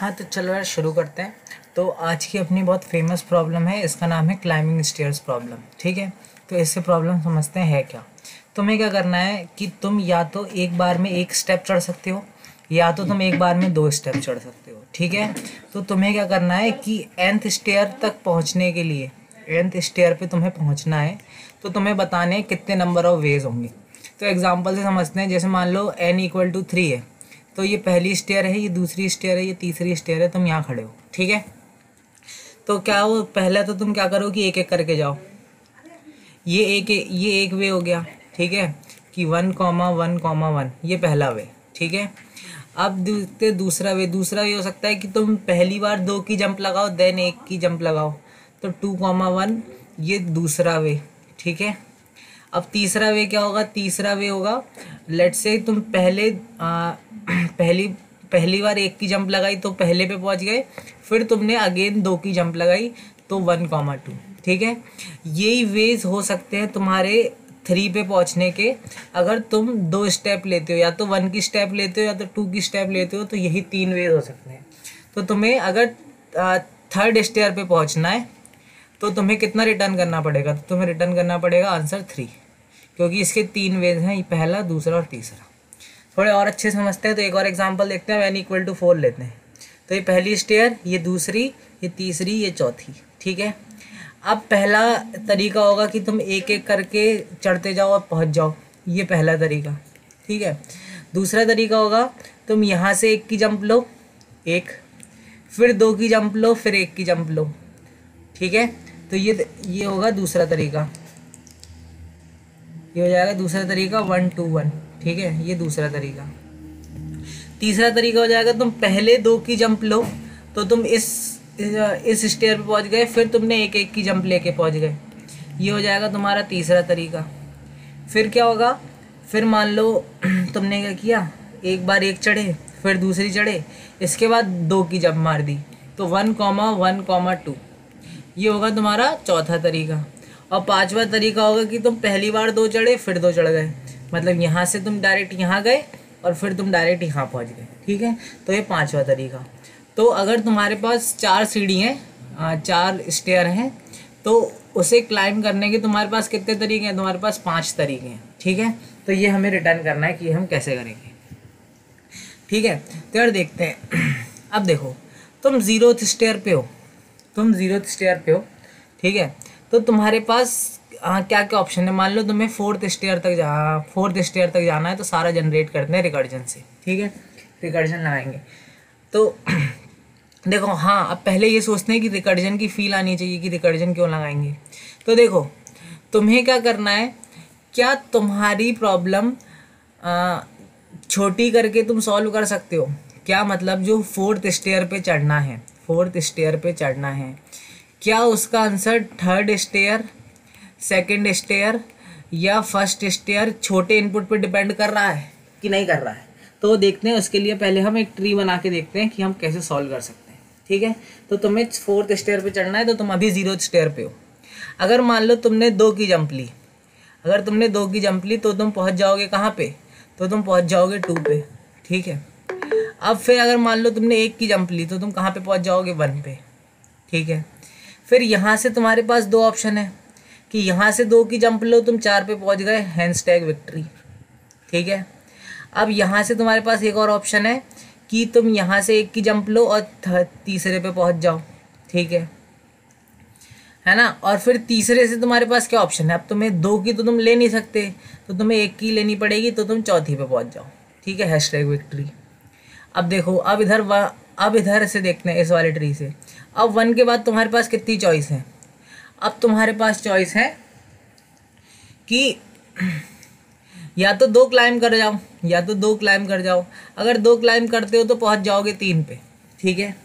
हाँ तो चलो यार शुरू करते हैं। तो आज की अपनी बहुत फेमस प्रॉब्लम है, इसका नाम है क्लाइंबिंग स्टेयर्स प्रॉब्लम। ठीक है, तो इससे प्रॉब्लम समझते हैं है क्या। तुम्हें क्या करना है कि तुम या तो एक बार में एक स्टेप चढ़ सकते हो या तो तुम एक बार में 2 स्टेप चढ़ सकते हो। ठीक है, तो तुम्हें क्या करना है कि nth स्टेयर तक पहुंचने के लिए nth स्टेयर पे तुम्हें पहुंचना है, तो तुम्हें बताने कितने नंबर ऑफ वेज होंगे। तो एग्जांपल से समझते हैं, जैसे मान लो n = 3 है, तो ये पहली स्टेयर है, ये दूसरी स्टेयर है, ये तीसरी स्टेयर है, तुम यहाँ खड़े हो। ठीक है, तो क्या वो पहले तो तुम क्या करो कि एक एक करके जाओ। ये एक वे हो गया। ठीक है, कि 1,1,1 ये पहला वे। ठीक है, अब दूसरा वे हो सकता है कि तुम पहली बार 2 की जंप लगाओ देन 1 की जंप लगाओ, तो 2,1 ये दूसरा वे। ठीक है, अब तीसरा वे क्या होगा, तीसरा वे होगा लेट्स से तुम पहली बार 1 की जंप लगाई तो पहले पे पहुंच गए, फिर तुमने अगेन 2 की जंप लगाई तो 1,2। ठीक है, यही वेज हो सकते हैं तुम्हारे 3 पे पहुंचने के। अगर तुम 2 स्टेप लेते हो, या तो 1 की स्टेप लेते हो या तो 2 की स्टेप लेते हो, तो यही 3 वेज हो सकते हैं। तो तुम्हें अगर 3rd स्टेयर पे पहुंचना है तो तुम्हें कितना रिटर्न करना पड़ेगा, तो तुम्हें रिटर्न करना पड़ेगा आंसर 3, क्योंकि इसके 3 वेज हैं, पहला, दूसरा और तीसरा। थोड़े और अच्छे समझते हैं तो एक और एग्जांपल देखते हैं। n = 4 लेते हैं, तो ये पहली स्टेयर, ये दूसरी, ये तीसरी, ये चौथी। ठीक है, अब पहला तरीका होगा कि तुम एक एक करके चढ़ते जाओ और पहुंच जाओ, ये पहला तरीका। ठीक है, दूसरा तरीका होगा तुम यहाँ से 1 की जंप लो, एक, फिर 2 की जंप लो, फिर 1 की जंप लो। ठीक है, तो ये होगा दूसरा तरीका, ये हो जाएगा दूसरा तरीका 1 2 1। ठीक है, ये दूसरा तरीका। तीसरा तरीका हो जाएगा तुम पहले 2 की जंप लो तो तुम इस स्टेयर पे पहुंच गए, फिर तुमने 1 की जंप लेके पहुंच गए, ये हो जाएगा तुम्हारा तीसरा तरीका। फिर क्या होगा, फिर मान लो तुमने क्या किया, एक बार 1 चढ़े, फिर दूसरी चढ़े, इसके बाद 2 की जंप मार दी, तो 1,1,2 ये होगा तुम्हारा चौथा तरीका। और पांचवा तरीका होगा कि तुम पहली बार 2 चढ़े, फिर 2 चढ़ गए, मतलब यहाँ से तुम डायरेक्ट यहाँ गए और फिर तुम डायरेक्ट यहाँ पहुँच गए। ठीक है, तो ये पांचवा तरीका। तो अगर तुम्हारे पास 4 सीढ़ी हैं, 4 स्टेयर हैं, तो उसे क्लाइंब करने के तुम्हारे पास कितने तरीके हैं, तुम्हारे पास 5 तरीके हैं। ठीक है, तो ये हमें रिटर्न करना है कि हम कैसे करेंगे। ठीक है, तो यार देखते हैं। अब देखो, तुम 0th स्टेयर पे हो, ठीक है, तो तुम्हारे पास क्या क्या ऑप्शन है। मान लो तुम्हें 4th स्टेयर तक जाना है, तो सारा जनरेट करते हैं रिकर्जन से। ठीक है, रिकर्जन लगाएंगे तो देखो, हाँ, अब पहले ये सोचते हैं कि रिकर्जन की फील आनी चाहिए कि रिकर्जन क्यों लगाएंगे। तो देखो, तुम्हें क्या करना है, क्या तुम्हारी प्रॉब्लम छोटी करके तुम सॉल्व कर सकते हो क्या, मतलब जो 4th स्टेयर पे चढ़ना है, क्या उसका answer 3rd stair, 2nd stair या 1st स्टेयर छोटे इनपुट पे डिपेंड कर रहा है कि नहीं कर रहा है। तो देखते हैं, उसके लिए पहले हम एक ट्री बना के देखते हैं कि हम कैसे सॉल्व कर सकते हैं। ठीक है, तो तुम्हें 4th स्टेयर पे चढ़ना है, तो तुम अभी 0th स्टेयर पे हो। अगर मान लो तुमने 2 की जंप ली, तो तुम पहुंच जाओगे कहाँ पे, तो तुम पहुंच जाओगे 2 पे। ठीक है, अब फिर अगर मान लो तुमने 1 की जंप ली, तो तुम कहाँ पे पहुंच जाओगे, 1 पे। ठीक है, फिर यहाँ से तुम्हारे पास 2 ऑप्शन है कि यहाँ से 2 की जंप लो, तुम 4 पे पहुंच गए, #विक्ट्री। ठीक है, अब यहाँ से तुम्हारे पास एक और ऑप्शन है कि तुम यहाँ से 1 की जंप लो और तीसरे पे पहुँच जाओ। ठीक है ना, और फिर तीसरे से तुम्हारे पास क्या ऑप्शन है, अब तुम्हें 2 की तो तुम ले नहीं सकते, तो तुम्हें 1 की लेनी पड़ेगी, तो तुम चौथी पे पहुँच जाओ। ठीक है, #विक्ट्री। अब देखो, अब इधर से देखते हैं, इस वाले ट्री से। अब 1 के बाद तुम्हारे पास कितनी चॉइस है, अब तुम्हारे पास चॉइस है कि या तो 2 क्लाइंब कर जाओ, अगर 2 क्लाइंब करते हो तो पहुंच जाओगे 3 पे। ठीक है,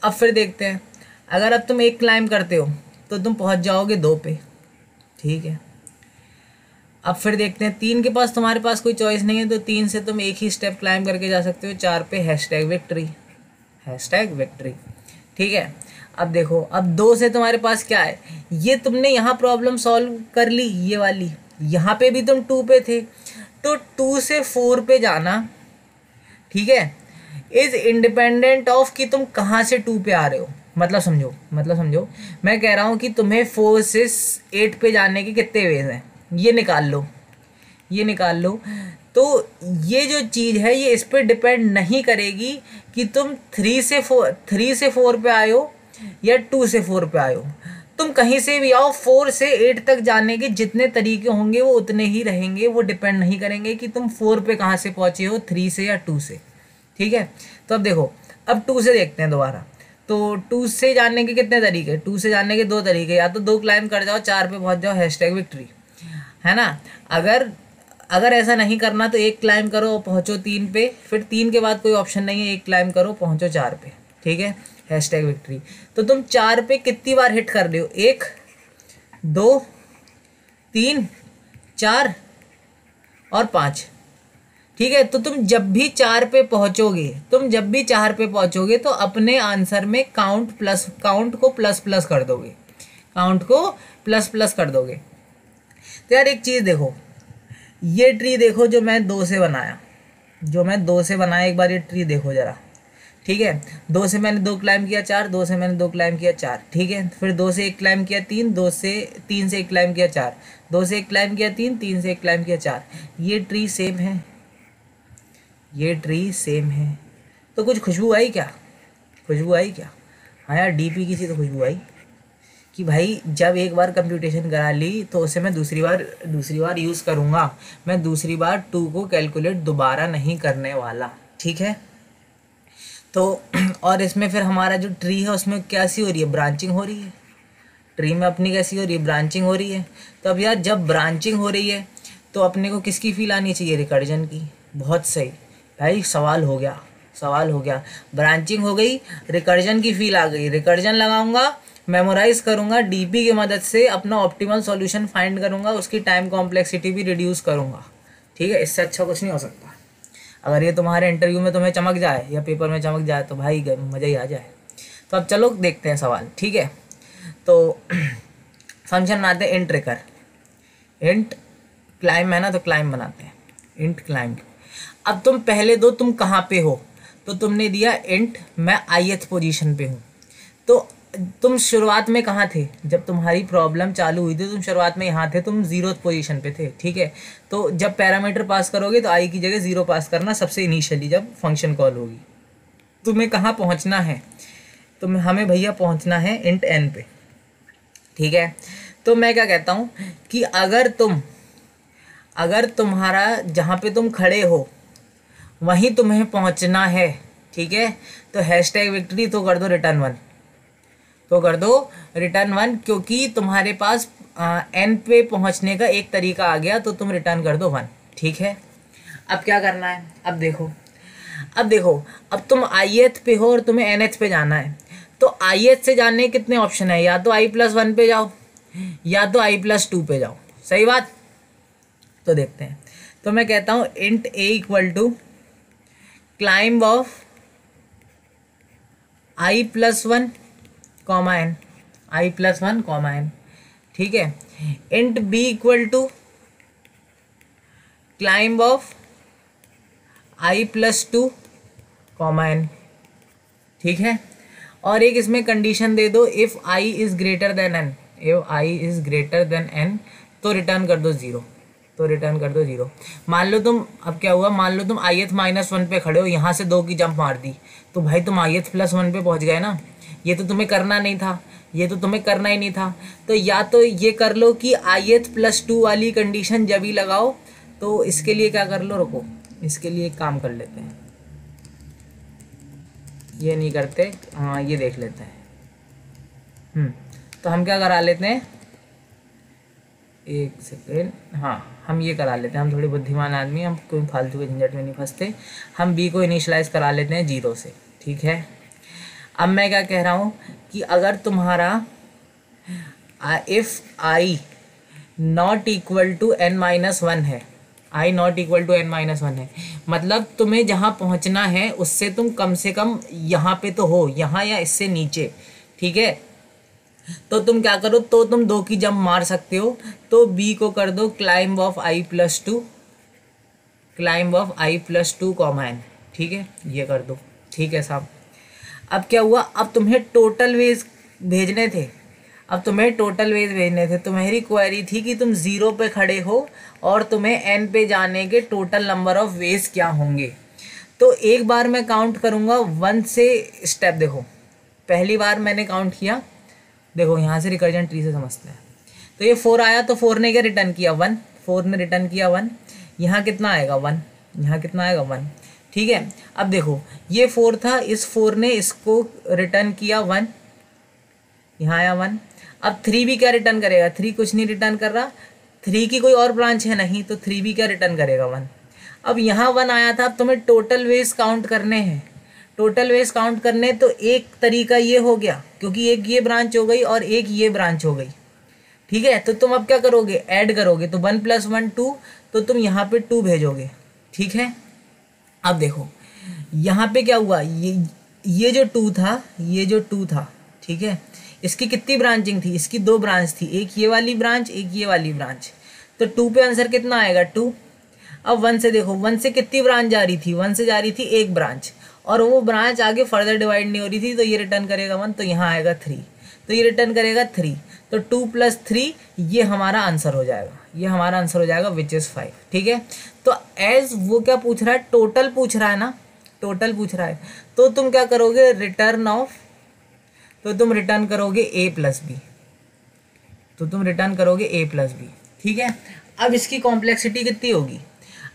अब फिर देखते हैं, अगर अब तुम 1 क्लाइंब करते हो तो तुम पहुंच जाओगे 2 पे। ठीक है, अब फिर देखते हैं, 3 के पास तुम्हारे पास कोई चॉइस नहीं है, तो 3 से तुम 1 ही स्टेप क्लाइंब करके जा सकते हो 4 पे, #विक्ट्री। ठीक है, अब देखो, अब 2 से तुम्हारे पास क्या है, ये तुमने यहाँ प्रॉब्लम सॉल्व कर ली, ये वाली, यहाँ पे भी तुम 2 पे थे, तो 2 से 4 पे जाना। ठीक है, इज इंडिपेंडेंट ऑफ कि तुम कहाँ से 2 पे आ रहे हो। मतलब समझो मैं कह रहा हूँ कि तुम्हें 4 से 8 पे जाने के कितने वेज हैं, ये निकाल लो। तो ये जो चीज़ है ये इस पर डिपेंड नहीं करेगी कि तुम 3 से 4 पे आए हो या 2 से 4 पे आए हो। तुम कहीं से भी आओ, 4 से 8 तक जाने के जितने तरीके होंगे वो उतने ही रहेंगे, वो डिपेंड नहीं करेंगे कि तुम 4 पे कहाँ से पहुँचे हो, 3 से या 2 से। ठीक है, तो अब देखो, अब 2 से देखते हैं दोबारा। तो 2 से जाने के कितने तरीके, 2 से जाने के 2 तरीके, या तो 2 क्लाइम कर जाओ, 4 पे पहुँच जाओ, #विक्ट्री, है ना। अगर ऐसा नहीं करना तो 1 क्लाइम करो पहुँचो 3 पे, फिर 3 के बाद कोई ऑप्शन नहीं है, 1 क्लाइम करो पहुँचो 4 पे। ठीक है, #विक्ट्री। तो तुम 4 पे कितनी बार हिट कर रहे हो, 1 2 3 4 और 5। ठीक है, तो तुम जब भी 4 पे पहुंचोगे तो अपने आंसर में काउंट को प्लस कर दोगे। तो यार एक चीज़ देखो, ये ट्री देखो जो मैं 2 से बनाया, एक बार ये ट्री देखो ज़रा। ठीक है, 2 से मैंने 2 क्लाइम किया 4, 2 से मैंने 2 क्लाइम किया 4। ठीक है, फिर 2 से 1 क्लाइम किया 3, 3 से 1 क्लाइम किया 4, 2 से 1 क्लाइम किया 3, 3 से 1 क्लाइम किया 4। ये ट्री सेम है, तो कुछ खुशबू आई क्या? हाँ यार, डीपी की सी तो खुशबू आई कि भाई जब एक बार कंप्यूटेशन करा ली तो उसे मैं दूसरी बार यूज़ करूँगा, मैं दूसरी बार 2 को कैलकुलेट दोबारा नहीं करने वाला। ठीक है, तो और इसमें फिर हमारा जो ट्री है उसमें कैसी हो रही है, ब्रांचिंग हो रही है। ट्री में अपनी कैसी हो रही है, ब्रांचिंग हो रही है। तो अब यार जब ब्रांचिंग हो रही है तो अपने को किसकी फील आनी चाहिए, रिकर्जन की। बहुत सही भाई, सवाल हो गया। ब्रांचिंग हो गई, रिकर्जन की फील आ गई। रिकर्जन लगाऊंगा, मेमोराइज करूंगा, डीपी की मदद से अपना ऑप्टिमल सॉल्यूशन फाइंड करूंगा, उसकी टाइम कॉम्प्लेक्सिटी भी रिड्यूस करूंगा। ठीक है, इससे अच्छा कुछ नहीं हो सकता। अगर ये तुम्हारे इंटरव्यू में तुम्हें चमक जाए या पेपर में चमक जाए तो भाई मज़ा ही आ जाए। तो अब चलो देखते हैं सवाल। ठीक है, तो फंक्शन बनाते हैं इंट रिकर। इंट क्लाइम है ना, तो क्लाइम बनाते हैं, इंट क्लाइम। अब तुम पहले दो, तुम कहाँ पे हो, तो तुमने दिया इंट मैं ith पोजीशन पे हूँ। तो तुम शुरुआत में कहाँ थे, जब तुम्हारी प्रॉब्लम चालू हुई थी तुम शुरुआत में यहाँ थे, तुम 0th पोजीशन पे थे। ठीक है, तो जब पैरामीटर पास करोगे तो i की जगह 0 पास करना सबसे इनिशियली जब फंक्शन कॉल होगी। तुम्हें कहाँ पहुँचना है, हमें भैया पहुँचना है इंट n पे। ठीक है, तो मैं क्या कहता हूँ कि अगर तुम्हारा जहाँ पे तुम खड़े हो वहीं तुम्हें पहुँचना है, ठीक है, तो #विक्ट्री तो कर दो रिटर्न 1, क्योंकि तुम्हारे पास n पे पहुँचने का एक तरीका आ गया, तो तुम रिटर्न कर दो 1। ठीक है, अब क्या करना है, अब देखो अब तुम ith पे हो और तुम्हें nth पे जाना है। तो ith से जाने के कितने ऑप्शन है, या तो i+1 पे जाओ या तो i+2 पे जाओ। सही बात, तो देखते हैं। तो मैं कहता हूँ int a = climb of i+1, n। ठीक है, int b = climb of i+2, n। ठीक है, और एक इसमें कंडीशन दे दो, if i is greater than n, तो रिटर्न कर दो 0। मान लो तुम, अब क्या हुआ, मान लो तुम ith-1 पे खड़े हो, यहाँ से 2 की जंप मार दी, तो भाई तुम ith+1 पे पहुँच गए ना। ये तो तुम्हें करना नहीं था, तो या तो ये कर लो कि ith+2 वाली कंडीशन जब ही लगाओ। तो इसके लिए क्या कर लो, रुको, इसके लिए एक काम कर लेते हैं, ये नहीं करते, हाँ ये देख लेते हैं। तो हम क्या करा लेते हैं, एक सेकेंड, हाँ हम ये करा लेते हैं, हम थोड़े बुद्धिमान आदमी, हम कोई फालतू के झंझट में नहीं फंसते। हम b को इनिशलाइज करा लेते हैं 0 से। ठीक है, अब मैं क्या कह रहा हूँ कि अगर तुम्हारा if i not equal to n-1 है, मतलब तुम्हें जहाँ पहुँचना है उससे तुम कम से कम यहाँ पे तो हो, यहाँ या इससे नीचे। ठीक है, तो तुम क्या करो, तो तुम 2 की जंप मार सकते हो, तो b को कर दो क्लाइंब ऑफ i+2, n। ठीक है, ये कर दो। ठीक है साहब। अब क्या हुआ, अब तुम्हें टोटल वेज भेजने थे, तुम्हारी क्वेरी थी कि तुम 0 पे खड़े हो और तुम्हें n पे जाने के टोटल नंबर ऑफ वेज क्या होंगे। तो एक बार मैं काउंट करूँगा 1 से, स्टेप देखो, पहली बार मैंने काउंट किया, देखो यहाँ से रिकर्जन ट्री से समझते हैं। तो ये 4 आया, तो 4 ने क्या रिटर्न किया 1, 4 ने रिटर्न किया 1, यहाँ कितना आएगा 1, यहाँ कितना आएगा 1, ठीक है। अब देखो ये 4 था, इस 4 ने इसको रिटर्न किया 1, यहाँ आया 1। अब 3 भी क्या रिटर्न करेगा, 3 कुछ नहीं रिटर्न कर रहा, 3 की कोई और ब्रांच है नहीं, तो 3 भी क्या रिटर्न करेगा 1। अब यहाँ 1 आया था, अब तुम्हें टोटल वेज काउंट करने हैं, तो एक तरीका ये हो गया, क्योंकि एक ये ब्रांच हो गई और एक ये ब्रांच हो गई, ठीक है। तो तुम अब क्या करोगे, ऐड करोगे, तो 1 + 1 2, तो तुम यहाँ पे 2 भेजोगे, ठीक है। अब देखो यहाँ पे क्या हुआ, ये जो 2 था, ठीक है, इसकी कितनी ब्रांचिंग थी, इसकी 2 ब्रांच थी, एक ये वाली ब्रांच, एक ये वाली ब्रांच, तो 2 पे आंसर कितना आएगा 2। अब 1 से देखो, 1 से कितनी ब्रांच जा रही थी, 1 से जा रही थी एक ब्रांच, और वो ब्रांच आगे फर्दर डिवाइड नहीं हो रही थी, तो ये रिटर्न करेगा 1, तो यहाँ आएगा 3, तो ये रिटर्न करेगा 3, तो 2 + 3 ये हमारा आंसर हो जाएगा, विच इज़ 5, ठीक है। तो एज वो क्या पूछ रहा है, टोटल पूछ रहा है ना, तो तुम क्या करोगे, तुम रिटर्न करोगे a + b, ठीक है। अब इसकी कॉम्प्लेक्सिटी कितनी होगी,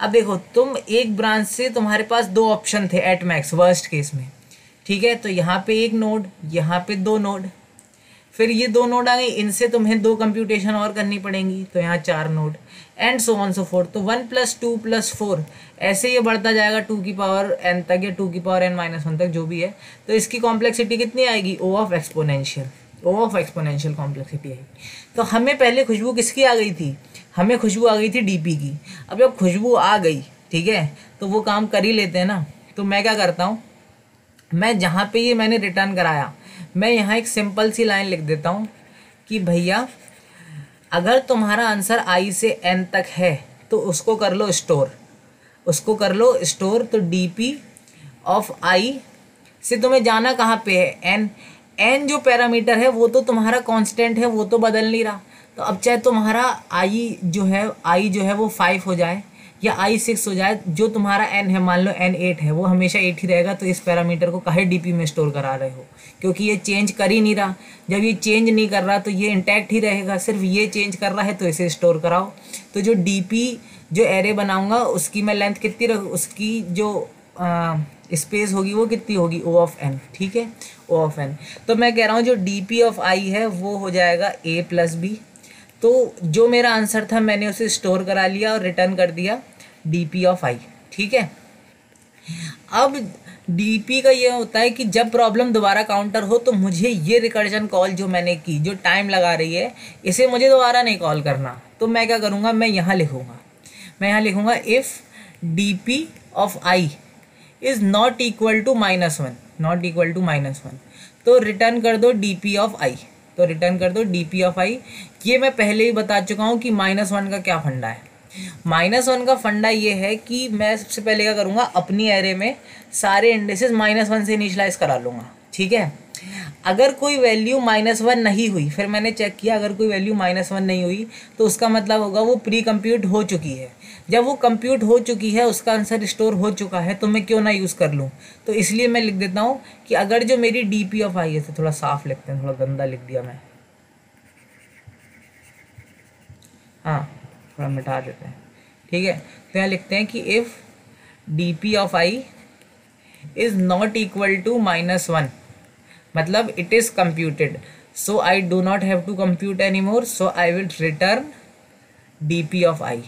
अब देखो तुम एक ब्रांच से, तुम्हारे पास 2 ऑप्शन थे एट मैक्स, वर्स्ट केस में, ठीक है। तो यहाँ पे 1 नोड, यहाँ पे 2 नोड, फिर ये 2 नोड आ गई, इनसे तुम्हें 2 कंप्यूटेशन और करनी पड़ेंगी, तो यहाँ 4 node, and so on so fourth. तो 1 + 2 + 4 ऐसे ये बढ़ता जाएगा 2 की पावर n तक, या 2 की पावर n-1 तक, जो भी है। तो इसकी कॉम्प्लेक्सिटी कितनी आएगी, O ऑफ एक्सपोनेंशियल कॉम्प्लेक्सिटी आएगी। तो हमें पहले खुशबू किसकी आ गई थी, हमें खुशबू आ गई थी DP की। अब जब खुशबू आ गई, ठीक है, तो वो काम कर ही लेते हैं ना। तो मैं क्या करता हूँ, मैं जहाँ पे ये मैंने रिटर्न कराया, मैं यहाँ एक सिंपल सी लाइन लिख देता हूँ कि भैया अगर तुम्हारा आंसर I से N तक है तो उसको कर लो स्टोर, तो DP ऑफ I से तुम्हें जाना कहाँ पे है, N जो पैरामीटर है वो तो तुम्हारा कांस्टेंट है, वो तो बदल नहीं रहा। तो अब चाहे तुम्हारा I जो है वो 5 हो जाए या I 6 हो जाए, जो तुम्हारा N है, मान लो N 8 है, वो हमेशा 8 ही रहेगा। तो इस पैरामीटर को काहे DP में स्टोर करा रहे हो, क्योंकि ये चेंज कर ही नहीं रहा। जब ये चेंज नहीं कर रहा तो ये इंटैक्ट ही रहेगा, सिर्फ ये चेंज कर रहा है, तो इसे स्टोर कराओ। तो जो DP जो एरे बनाऊंगा उसकी मैं लेंथ कितनी रख, उसकी जो स्पेस होगी वो कितनी होगी, O ऑफ N, ठीक है, O ऑफ N। तो मैं कह रहा हूँ जो DP ऑफ I है वो हो जाएगा A + B। तो जो मेरा आंसर था मैंने उसे स्टोर करा लिया और रिटर्न कर दिया DP ऑफ I, ठीक है। अब DP का ये होता है कि जब प्रॉब्लम दोबारा काउंटर हो तो मुझे ये रिकर्जन कॉल जो मैंने की, जो टाइम लगा रही है, इसे मुझे दोबारा नहीं कॉल करना। तो मैं क्या करूँगा, मैं यहाँ लिखूँगा if DP of I is not equal to -1, तो रिटर्न कर दो DP ऑफ I। ये मैं पहले ही बता चुका हूँ कि -1 का क्या फंडा है। -1 का फंडा ये है कि मैं सबसे पहले क्या करूँगा, अपनी एरे में सारे इंडिसेस -1 से इनिशियलाइज करा लूँगा, ठीक है। अगर कोई वैल्यू -1 नहीं हुई, फिर मैंने चेक किया, अगर कोई वैल्यू -1 नहीं हुई तो उसका मतलब होगा वो प्री कंप्यूट हो चुकी है। जब वो कंप्यूट हो चुकी है, उसका आंसर स्टोर हो चुका है, तो मैं क्यों ना यूज़ कर लूँ। तो इसलिए मैं लिख देता हूँ कि अगर जो मेरी DP ऑफ I है, तो थोड़ा साफ लिखते हैं, थोड़ा गंदा लिख दिया मैं, हाँ थोड़ा मिटा देते हैं, ठीक है। तो यहाँ लिखते हैं कि if DP of I is not equal to -1, मतलब it is computed, so I do not have to compute any more, so I will return DP of I,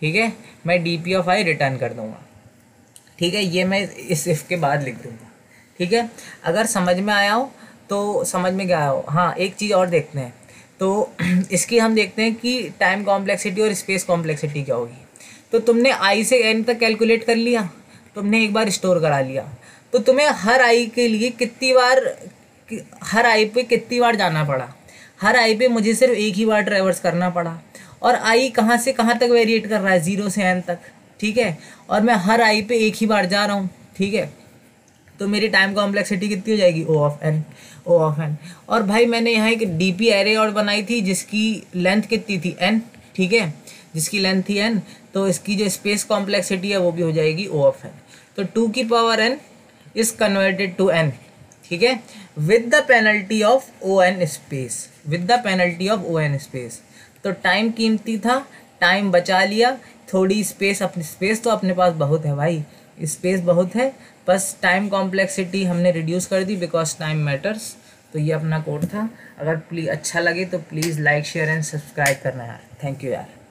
ठीक है। मैं DP ऑफ I रिटर्न कर दूंगा, ठीक है। ये मैं इस इफ़ के बाद लिख दूंगा, ठीक है। अगर समझ में आया हो तो समझ में क्या आया हो। हाँ, एक चीज़ और देखते हैं, तो इसकी हम देखते हैं कि टाइम कॉम्प्लेक्सिटी और स्पेस कॉम्प्लेक्सिटी क्या होगी। तो तुमने I से N तक कैलकुलेट कर लिया, तुमने एक बार स्टोर करा लिया, तो तुम्हें हर I के लिए हर I पे कितनी बार जाना पड़ा। हर I पे मुझे सिर्फ एक ही बार ट्रैवर्स करना पड़ा, और I कहाँ से कहाँ तक वेरिएट कर रहा है, 0 से N तक, ठीक है, और मैं हर आई पे एक ही बार जा रहा हूँ, ठीक है, तो मेरी टाइम कॉम्प्लेक्सिटी कितनी हो जाएगी, ओ ऑफ एन। और भाई मैंने यहाँ एक डीपी एरे और बनाई थी जिसकी लेंथ कितनी थी, एन, ठीक है, जिसकी लेंथ थी एन, तो इसकी जो स्पेस कॉम्प्लेक्सिटी है वो भी हो जाएगी ओ ऑफ एन। तो 2 की power n is converted to n, ठीक है, with the penalty of O n space, with the penalty of O n space. तो टाइम कीमती था, टाइम बचा लिया, थोड़ी स्पेस, अपनी स्पेस तो अपने पास बहुत है भाई, स्पेस बहुत है, बस टाइम कॉम्प्लेक्सिटी हमने रिड्यूस कर दी बिकॉज टाइम मैटर्स। तो ये अपना कोड था। अगर प्लीज़ अच्छा लगे तो please like share and subscribe करना यार। थैंक यू यार।